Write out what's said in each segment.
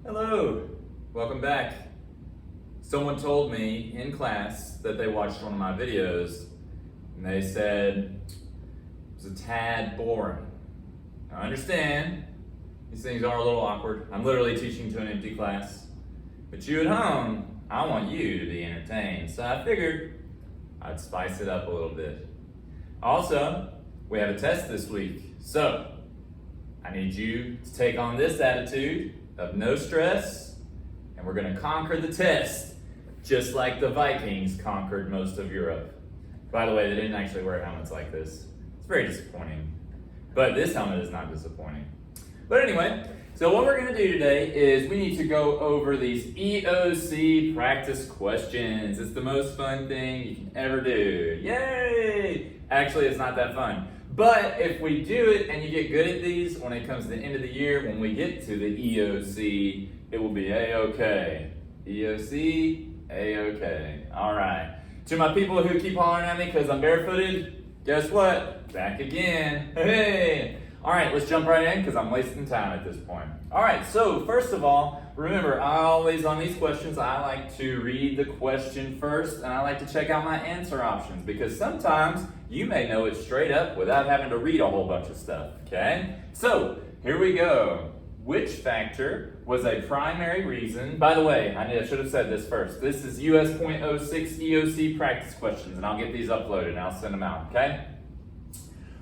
Hello, welcome back. Someone told me in class that they watched one of my videos and they said it was a tad boring. Now, I understand these things are a little awkward. I'm literally teaching to an empty class. But you at home, I want you to be entertained. So I figured I'd spice it up a little bit. Also, we have a test this week. So I need you to take on this attitude of no stress, and we're going to conquer the test just like the Vikings conquered most of Europe. By the way, they didn't actually wear helmets like this. It's very disappointing. But this helmet is not disappointing. But anyway, so what we're going to do today is we need to go over these EOC practice questions. It's the most fun thing you can ever do. Yay! Actually, it's not that fun. But if we do it and you get good at these, when it comes to the end of the year, when we get to the EOC, it will be A-OK. EOC, A-OK. All right. To my people who keep hollering at me because I'm barefooted, guess what? Back again. Hey! All right, let's jump right in because I'm wasting time at this point. All right, so first of all, remember, I always, on these questions, I like to read the question first, and I like to check out my answer options because sometimes you may know it straight up without having to read a whole bunch of stuff, okay? So, here we go. Which factor was a primary reason? By the way, I should have said this first. This is US.06 EOC practice questions, and I'll get these uploaded and I'll send them out, okay?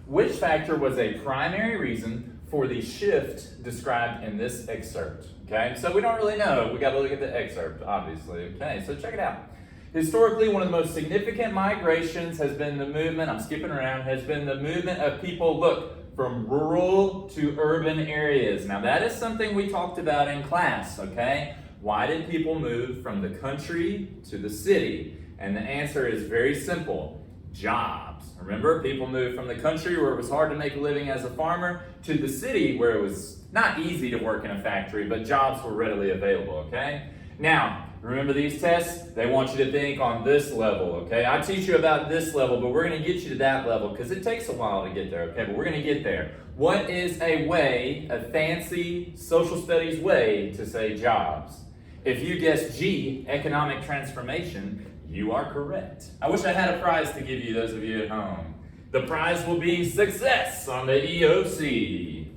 Which factor was a primary reason for the shift described in this excerpt? Okay, so we don't really know. We got to look at the excerpt, obviously. Okay, so check it out. Historically, one of the most significant migrations has been the movement, I'm skipping around, has been the movement of people, look, from rural to urban areas. Now that is something we talked about in class, okay? Why did people move from the country to the city? And the answer is very simple. Jobs. Remember, people moved from the country where it was hard to make a living as a farmer to the city where it was not easy to work in a factory, but jobs were readily available, okay? Now, remember these tests? They want you to think on this level, okay? I teach you about this level, but we're going to get you to that level because it takes a while to get there, okay? But we're going to get there. What is a way, a fancy social studies way to say jobs? If you guess G, economic transformation, you are correct. I wish I had a prize to give you, those of you at home. The prize will be success on the EOC.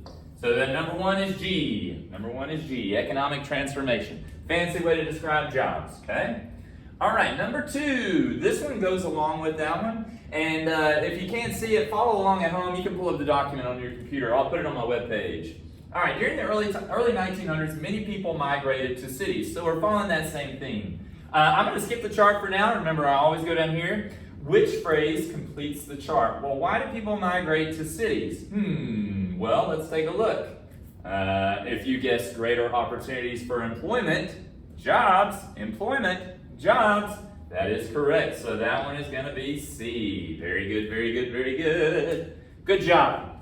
So then number one is G. Number one is G, economic transformation. Fancy way to describe jobs, okay? All right, number two. This one goes along with that one. And if you can't see it, follow along at home. You can pull up the document on your computer. I'll put it on my webpage. All right, during the early 1900s, many people migrated to cities. So we're following that same theme. I'm going to skip the chart for now. Remember, I always go down here. Which phrase completes the chart? Well, why do people migrate to cities? Well, let's take a look. If you guess greater opportunities for employment, jobs, that is correct. So that one is going to be C. Very good, very good, very good. Good job.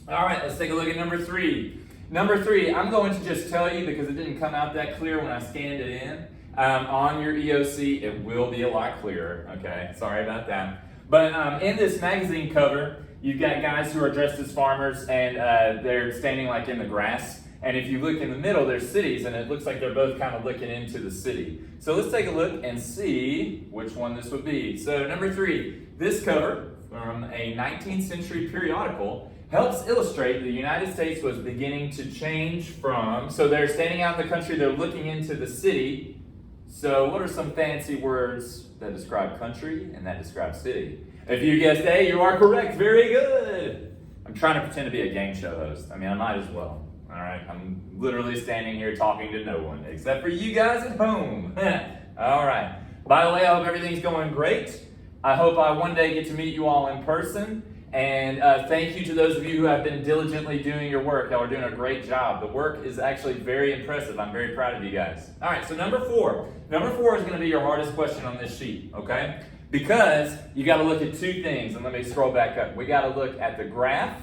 All right, let's take a look at number three. Number three, I'm going to just tell you because it didn't come out that clear when I scanned it in. On your EOC, it will be a lot clearer, okay? Sorry about that. But in this magazine cover, you've got guys who are dressed as farmers and they're standing like in the grass. And if you look in the middle, there's cities and it looks like they're both kind of looking into the city. So let's take a look and see which one this would be. So number three, this cover from a 19th century periodical helps illustrate the United States was beginning to change from, so they're standing out in the country, they're looking into the city. So what are some fancy words that describe country and that describe city? If you guessed A, you are correct. Very good. I'm trying to pretend to be a game show host. I mean, I might as well. All right. I'm literally standing here talking to no one except for you guys at home. All right. By the way, I hope everything's going great. I hope I one day get to meet you all in person. And thank you to those of you who have been diligently doing your work. Y'all are doing a great job. The work is actually very impressive. I'm very proud of you guys. All right, so number four. Number four is going to be your hardest question on this sheet, okay? Because you got to look at two things. And let me scroll back up. We got to look at the graph,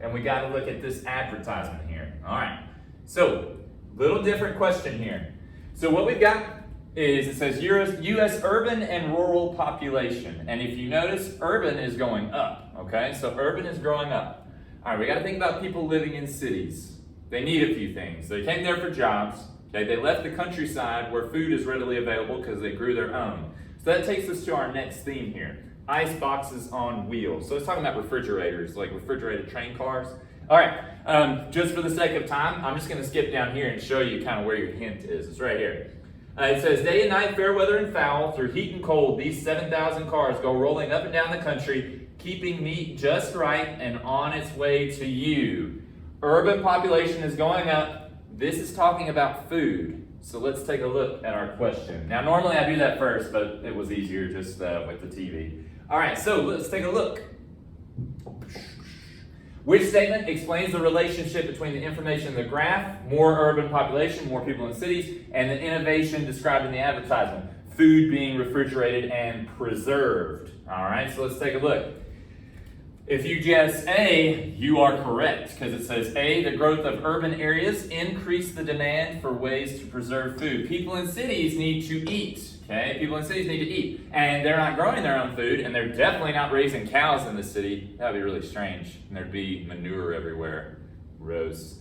and we got to look at this advertisement here. All right, so little different question here. So what we've got is it says U.S. urban and rural population. And if you notice, urban is going up, okay? So urban is growing up. All right, we got to think about people living in cities. They need a few things. They came there for jobs. Okay, they left the countryside where food is readily available because they grew their own. So that takes us to our next theme here. Ice boxes on wheels. So it's talking about refrigerators, like refrigerated train cars. All right, just for the sake of time, I'm just going to skip down here and show you kind of where your hint is. It's right here. It says, day and night, fair weather and foul, through heat and cold, these 7,000 cars go rolling up and down the country, keeping meat just right and on its way to you. Urban population is going up. This is talking about food. So let's take a look at our question. Now, normally I do that first, but it was easier just with the TV. All right, so let's take a look. Which statement explains the relationship between the information in the graph, more urban population, more people in cities, and the innovation described in the advertisement, food being refrigerated and preserved? All right, so let's take a look. If you guess A, you are correct, because it says A, the growth of urban areas increase the demand for ways to preserve food. People in cities need to eat, okay? People in cities need to eat, and they're not growing their own food, and they're definitely not raising cows in the city. That would be really strange, and there'd be manure everywhere. Gross.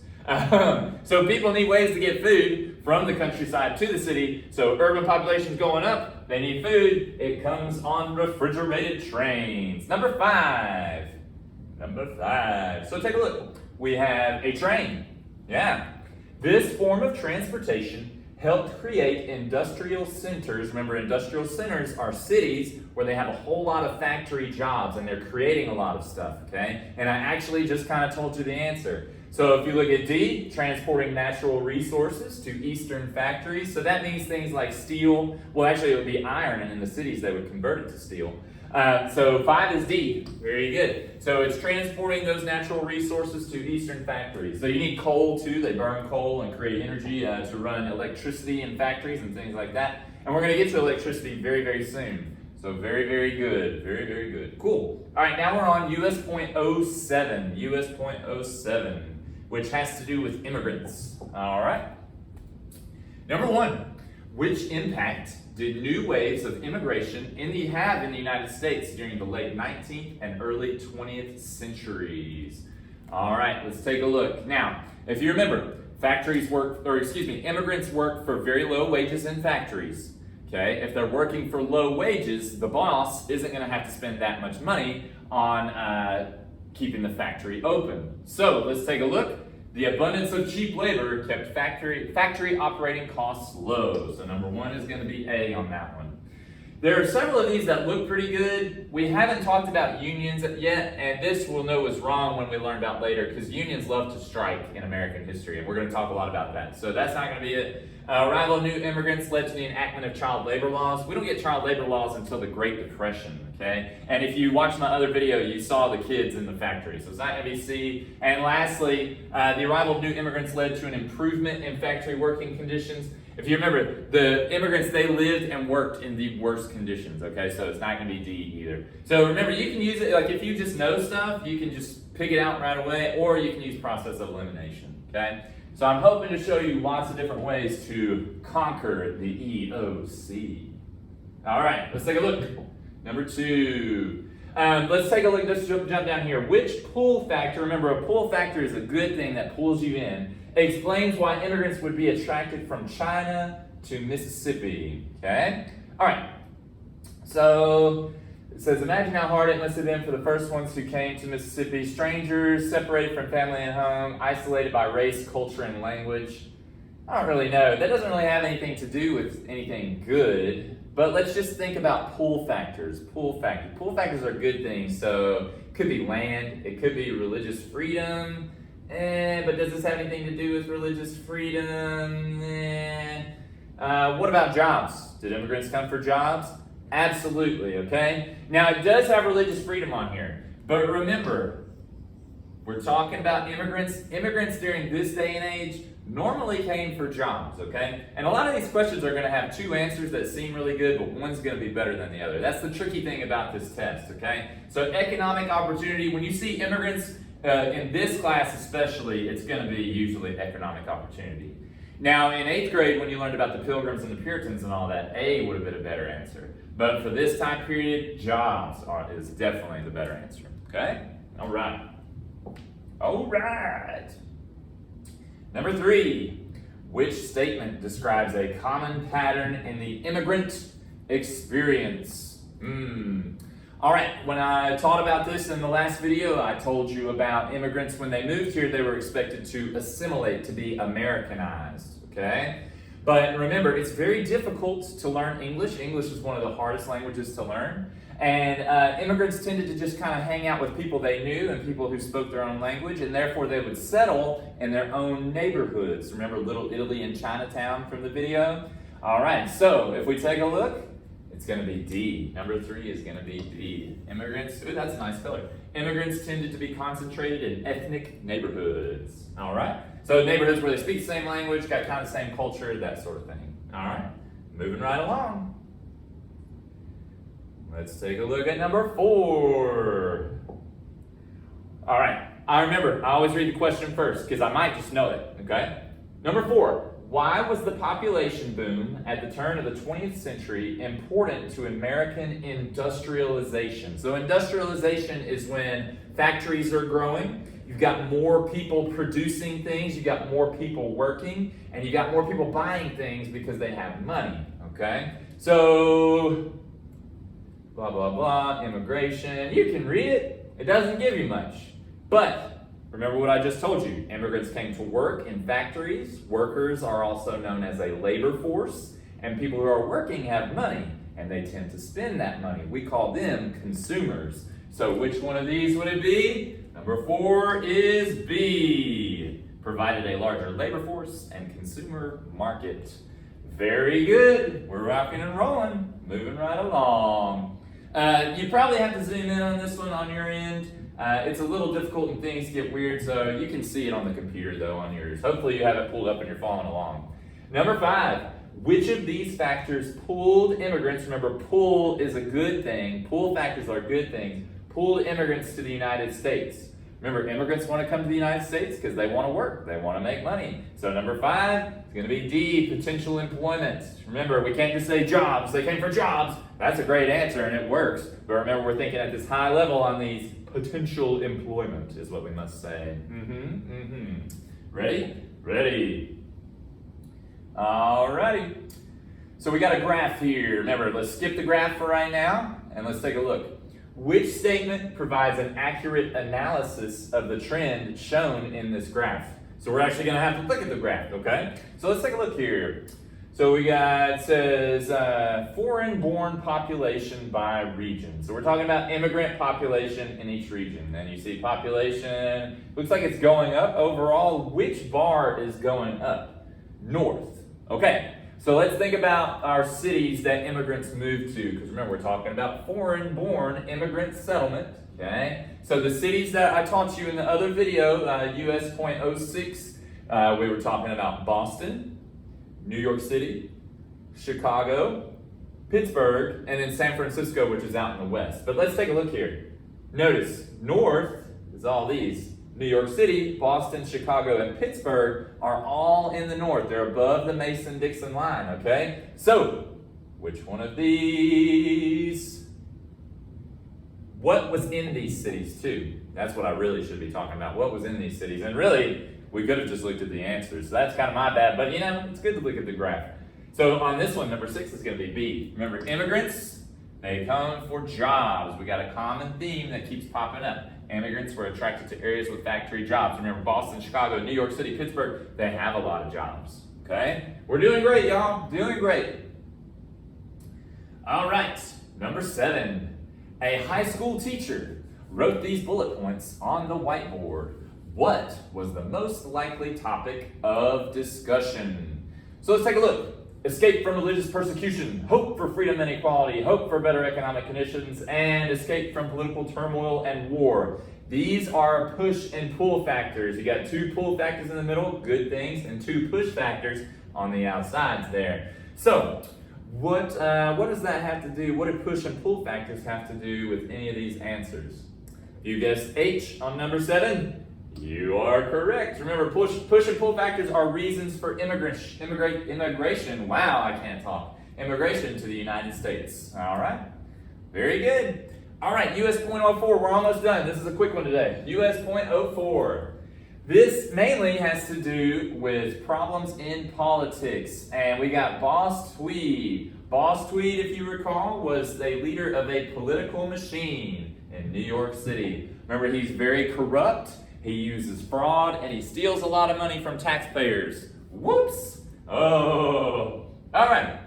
So people need ways to get food from the countryside to the city. So urban population's going up, they need food. It comes on refrigerated trains. Number five. So take a look. We have a train. Yeah. This form of transportation helped create industrial centers. Remember, industrial centers are cities where they have a whole lot of factory jobs and they're creating a lot of stuff, okay? And I actually just kind of told you the answer. So if you look at D, transporting natural resources to eastern factories. So that means things like steel. Well, actually, it would be iron, and in the cities, they would convert it to steel. So 5 is D. Very good. So it's transporting those natural resources to eastern factories. So you need coal, too. They burn coal and create energy to run electricity in factories and things like that. And we're going to get to electricity very, very soon. So very, very good. Very, very good. Cool. All right, now we're on US.07. US.07, which has to do with immigrants. All right. Number 1, which impact did new waves of immigration have in the United States during the late 19th and early 20th centuries? All right, let's take a look. Now, if you remember, immigrants work for very low wages in factories. Okay, if they're working for low wages, the boss isn't going to have to spend that much money on keeping the factory open. So let's take a look. The abundance of cheap labor kept factory operating costs low. So number 1 is going to be A on that one. There are several of these that look pretty good. We haven't talked about unions yet, and this we'll know is wrong when we learn about later, because unions love to strike in American history, and we're going to talk a lot about that. So that's not going to be it. Arrival of new immigrants led to the enactment of child labor laws. We don't get child labor laws until the Great Depression, okay? And if you watched my other video, you saw the kids in the factory. So it's not going to be C. And lastly, the arrival of new immigrants led to an improvement in factory working conditions. If you remember, the immigrants, they lived and worked in the worst conditions, okay? So it's not going to be D either. So remember, you can use it, like if you just know stuff, you can just pick it out right away, or you can use process of elimination, okay? So I'm hoping to show you lots of different ways to conquer the EOC. All right, let's take a look. Number 2. Let's take a look, let's jump down here. Which pull factor, remember a pull factor is a good thing that pulls you in, explains why immigrants would be attracted from China to Mississippi, okay? All right, so it says, imagine how hard it must have been for the first ones who came to Mississippi. Strangers, separated from family and home, isolated by race, culture, and language. I don't really know. That doesn't really have anything to do with anything good. But let's just think about pull factors. Pull factors are good things. So it could be land. It could be religious freedom. But does this have anything to do with religious freedom? What about jobs? Did immigrants come for jobs? Absolutely, okay? Now, it does have religious freedom on here. But remember, we're talking about immigrants. Immigrants during this day and age normally came for jobs, okay? And a lot of these questions are going to have 2 answers that seem really good, but one's going to be better than the other. That's the tricky thing about this test, okay? So economic opportunity, when you see immigrants, in this class especially, it's going to be usually economic opportunity. Now, in 8th grade, when you learned about the Pilgrims and the Puritans and all that, A would have been a better answer. But for this time period, jobs is definitely the better answer, okay? All right. All right. Number 3, Which statement describes a common pattern in the immigrant experience? All right, when I taught about this in the last video, I told you about immigrants when they moved here, they were expected to assimilate, to be Americanized, okay? But remember, it's very difficult to learn English. English is one of the hardest languages to learn. And immigrants tended to just kind of hang out with people they knew and people who spoke their own language, and therefore they would settle in their own neighborhoods. Remember Little Italy and Chinatown from the video? All right, so if we take a look, it's going to be D. Number 3 is going to be D. Immigrants, ooh, that's a nice color. Immigrants tended to be concentrated in ethnic neighborhoods. All right, so neighborhoods where they speak the same language, got kind of the same culture, that sort of thing. All right, moving right along. Let's take a look at number 4. All right, I always read the question first because I might just know it, okay? Number 4, why was the population boom at the turn of the 20th century important to American industrialization? So industrialization is when factories are growing, you've got more people producing things, you got more people working, and you got more people buying things because they have money, okay? So, blah, blah, blah, immigration. You can read it. It doesn't give you much. But remember what I just told you. Immigrants came to work in factories. Workers are also known as a labor force. And people who are working have money, and they tend to spend that money. We call them consumers. So which one of these would it be? Number 4 is B. Provided a larger labor force and consumer market. Very good. We're rocking and rolling. Moving right along. You probably have to zoom in on this one on your end. It's a little difficult and things get weird, so you can see it on the computer though on yours. Hopefully you have it pulled up and you're following along. Number 5, which of these factors pulled immigrants, remember pull is a good thing, pull factors are good things, pulled immigrants to the United States. Remember, immigrants want to come to the United States because they want to work, they want to make money. So number 5 is going to be D, potential employment. Remember, we can't just say jobs, they came for jobs. That's a great answer and it works. But remember, we're thinking at this high level on these. Potential employment is what we must say. Ready? Ready. Alrighty. So we got a graph here. Remember, let's skip the graph for right now and let's take a look. Which statement provides an accurate analysis of the trend shown in this graph? So we're actually going to have to look at the graph, okay? So let's take a look here. So we got, it says foreign-born population by region. So we're talking about immigrant population in each region. And you see population, looks like it's going up overall. Which bar is going up? North. Okay, so let's think about our cities that immigrants move to. Because remember, we're talking about foreign-born immigrant settlement. Okay, so the cities that I taught you in the other video, US.06, we were talking about Boston, New York City, Chicago, Pittsburgh, and then San Francisco, which is out in the west. But let's take a look here. Notice, north is all these. New York City, Boston, Chicago, and Pittsburgh are all in the north. They're above the Mason-Dixon line, okay? So, which one of these? What was in these cities, too? That's what I really should be talking about. What was in these cities? And really, we could have just looked at the answers. So that's kind of my bad, but you know, it's good to look at the graph. So on this one, number 6 is going to be B. Remember, immigrants, they come for jobs. We got a common theme that keeps popping up. Immigrants were attracted to areas with factory jobs. Remember, Boston, Chicago, New York City, Pittsburgh, they have a lot of jobs. Okay? We're doing great, y'all. Doing great. All right, number 7. A high school teacher wrote these bullet points on the whiteboard. What was the most likely topic of discussion? So let's take a look. Escape from religious persecution, hope for freedom and equality, hope for better economic conditions, and escape from political turmoil and war. These are push and pull factors. You got 2 pull factors in the middle, good things, and 2 push factors on the outsides there. So, what does that have to do? What do push and pull factors have to do with any of these answers? If you guessed H on number 7, you are correct. Remember, push and pull factors are reasons for immigration. Wow, I can't talk. Immigration to the United States. All right. Very good. All right, US.04, we're almost done. This is a quick one today. US.04. This mainly has to do with problems in politics. And we got Boss Tweed. Boss Tweed, if you recall, was a leader of a political machine in New York City. Remember, he's very corrupt, he uses fraud, and he steals a lot of money from taxpayers. Whoops! Oh! Alright,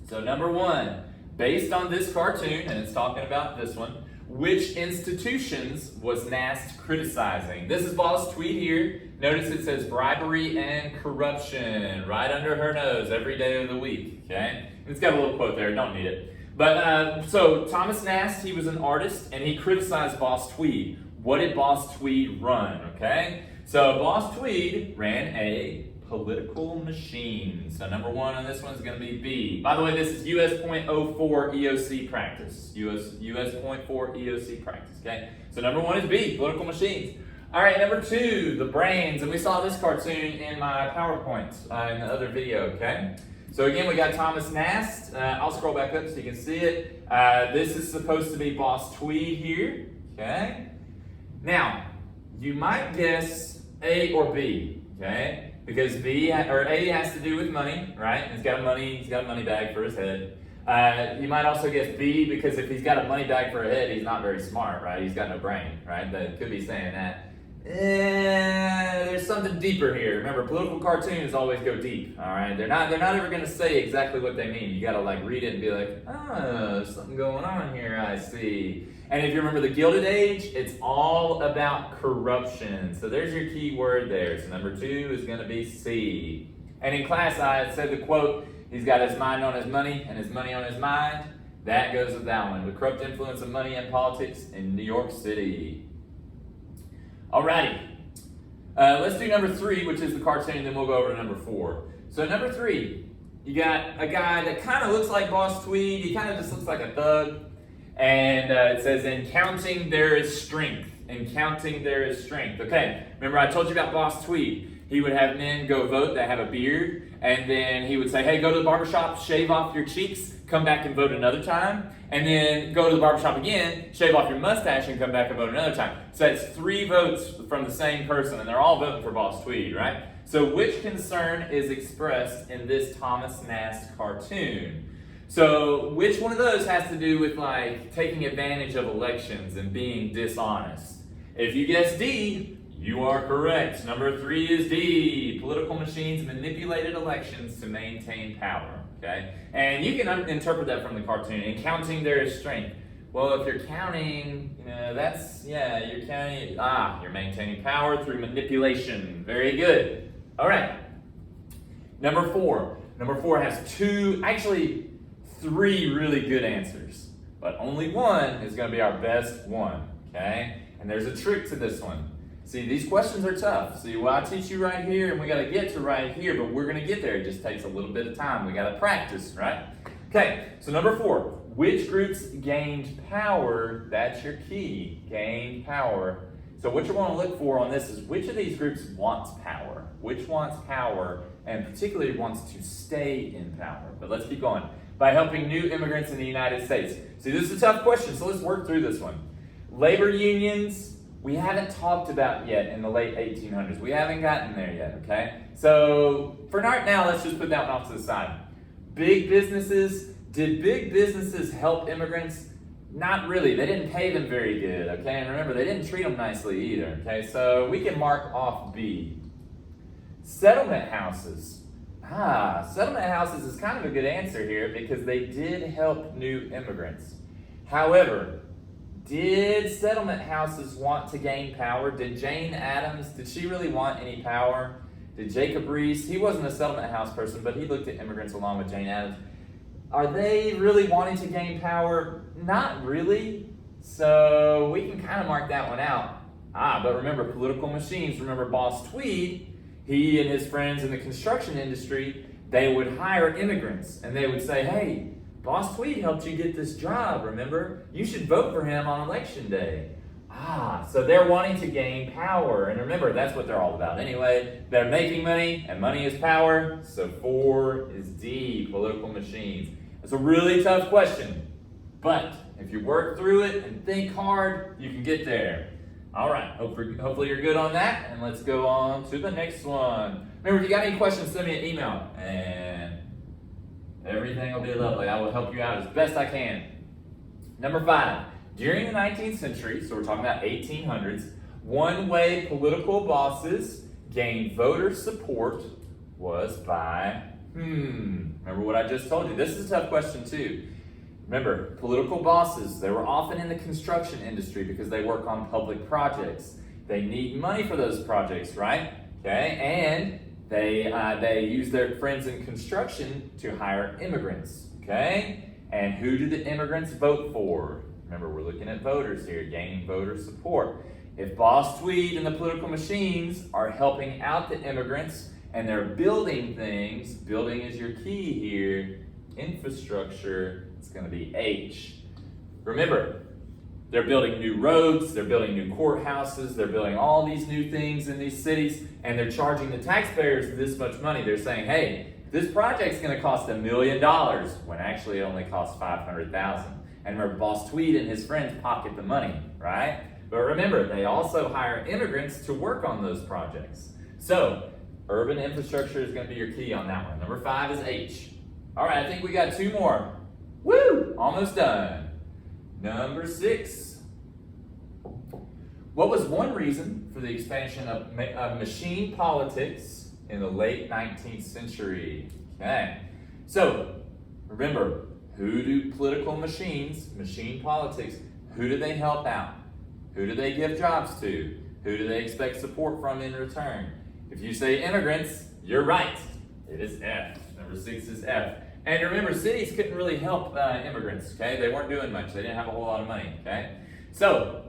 so number one, based on this cartoon, and it's talking about this one, which institutions was NAST criticizing? This is Boss Tweed here. Notice it says bribery and corruption right under her nose every day of the week, okay? It's got a little quote there, don't need it. But, so Thomas Nast, he was an artist, and he criticized Boss Tweed. What did Boss Tweed run, okay? So Boss Tweed ran a political machine. So number one on this one is going to be B. By the way, this is US.04 EOC practice. US.04 EOC practice, okay? So number one is B, political machines. All right, number two, the brains. And we saw this cartoon in my PowerPoint in the other video, okay? So again, we got Thomas Nast. I'll scroll back up so you can see it. This is supposed to be Boss Tweed here, okay? Now, you might guess A or B, okay? Because A has to do with money, right? He's got a money bag for his head. You might also guess B because if he's got a money bag for a head, he's not very smart, right? He's got no brain, right? That could be saying that. There's something deeper here. Remember, political cartoons always go deep, all right? They're not ever going to say exactly what they mean. You got to like read it and be like, oh, there's something going on here, I see. And if you remember the Gilded Age, it's all about corruption. So there's your key word there. So number two is going to be C. And in class, I had said the quote, he's got his mind on his money and his money on his mind. That goes with that one. The corrupt influence of money and politics in New York City. Alrighty. Let's do number three, which is the cartoon, then we'll go over to number four. So number three, you got a guy that kind of looks like Boss Tweed. He kind of just looks like a thug. And it says, in counting there is strength. In counting there is strength. Okay, remember I told you about Boss Tweed. He would have men go vote that have a beard. And then he would say, hey, go to the barbershop, shave off your cheeks, come back and vote another time. And then go to the barbershop again, shave off your mustache, and come back and vote another time. So that's 3 votes from the same person, and they're all voting for Boss Tweed, right? So which concern is expressed in this Thomas Nast cartoon? So which one of those has to do with like taking advantage of elections and being dishonest? If you guess D, you are correct. Number 3 is D. Political machines manipulated elections to maintain power. Okay? And you can interpret that from the cartoon. In counting there is strength. Well, if you're counting, you're counting, you're maintaining power through manipulation. Very good. All right. Number 4. Number 4 has 3 really good answers, but only one is going to be our best one, okay? And there's a trick to this one. See, these questions are tough. See, well, I teach you right here, and we got to get to right here, but we're going to get there. It just takes a little bit of time. We got to practice, right? Okay, so number 4, which groups gained power? That's your key, gained power. So what you want to look for on this is which of these groups wants power? Which wants power, and particularly wants to stay in power? But let's keep going. By helping new immigrants in the United States. See, this is a tough question, so let's work through this one. Labor unions, we haven't talked about yet in the late 1800s. We haven't gotten there yet, okay? So for right now, let's just put that one off to the side. Big businesses, did big businesses help immigrants? Not really. They didn't pay them very good, okay? And remember, they didn't treat them nicely either, okay? So we can mark off B. Settlement houses. Settlement houses is kind of a good answer here because they did help new immigrants. However, did settlement houses want to gain power? Did Jane Addams, did she really want any power? Did Jacob Riis, he wasn't a settlement house person, but he looked at immigrants along with Jane Addams. Are they really wanting to gain power? Not really. So we can kind of mark that one out. But remember, political machines. Remember Boss Tweed, he and his friends in the construction industry, they would hire immigrants and they would say, hey, Boss Tweed helped you get this job, remember? You should vote for him on election day. So they're wanting to gain power. And remember, that's what they're all about. Anyway, they're making money and money is power. So 4 is D, political machines. It's a really tough question, but if you work through it and think hard, you can get there. All right, hopefully you're good on that, and let's go on to the next one. Remember, if you got any questions, send me an email, and everything will be lovely. I will help you out as best I can. Number 5, during the 19th century, so we're talking about 1800s, one way political bosses gained voter support was by, remember what I just told you. This is a tough question too. Remember, political bosses, they were often in the construction industry because they work on public projects. They need money for those projects, right? Okay, and they use their friends in construction to hire immigrants, okay? And who do the immigrants vote for? Remember, we're looking at voters here, gaining voter support. If Boss Tweed and the political machines are helping out the immigrants and they're building things, building is your key here, infrastructure, it's going to be H. Remember, they're building new roads, they're building new courthouses, they're building all these new things in these cities, and they're charging the taxpayers this much money. They're saying, hey, this project's going to cost $1 million, when actually it only costs $500,000. And remember, Boss Tweed and his friends pocket the money, right? But remember, they also hire immigrants to work on those projects. So, urban infrastructure is going to be your key on that one. Number 5 is H. All right, I think we got 2 more. Woo! Almost done. Number 6. What was one reason for the expansion of machine politics in the late 19th century? Okay. So, remember, who do political machines, machine politics, who do they help out? Who do they give jobs to? Who do they expect support from in return? If you say immigrants, you're right. It is F. Number 6 is F. And remember, cities couldn't really help immigrants, okay? They weren't doing much. They didn't have a whole lot of money, okay? So,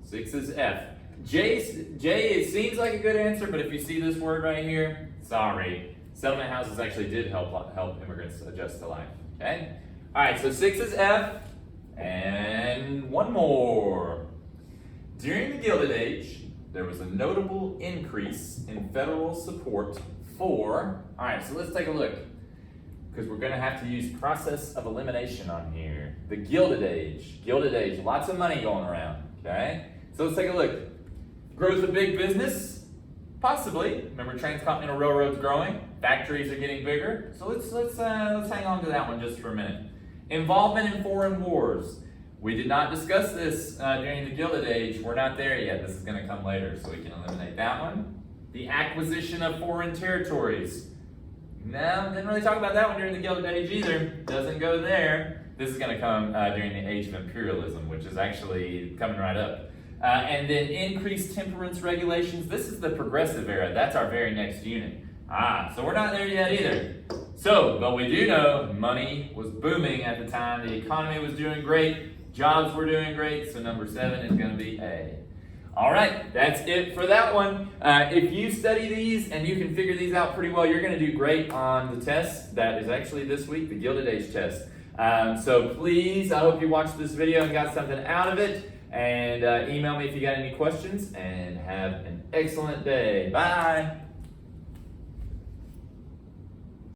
6 is F. J, it seems like a good answer, but if you see this word right here, sorry. Settlement houses actually did help immigrants adjust to life, okay? All right, so 6 is F, and one more. During the Gilded Age, there was a notable increase in federal support for, all right, so let's take a look, because we're going to have to use process of elimination on here. The Gilded Age, lots of money going around, okay? So let's take a look. Growth of big business? Possibly. Remember, transcontinental railroads growing, factories are getting bigger. So let's hang on to that one just for a minute. Involvement in foreign wars. We did not discuss this during the Gilded Age. We're not there yet. This is going to come later, so we can eliminate that one. The acquisition of foreign territories. No, didn't really talk about that one during the Gilded Age either. Doesn't go there. This is going to come during the Age of Imperialism, which is actually coming right up. And then increased temperance regulations. This is the progressive era. That's our very next unit. So we're not there yet either. So, but we do know money was booming at the time. The economy was doing great. Jobs were doing great. So number 7 is going to be A. All right, that's it for that one. If you study these and you can figure these out pretty well, you're going to do great on the test that is actually this week, the Gilded Age test. So please, I hope you watched this video and got something out of it. And email me if you got any questions. And have an excellent day. Bye.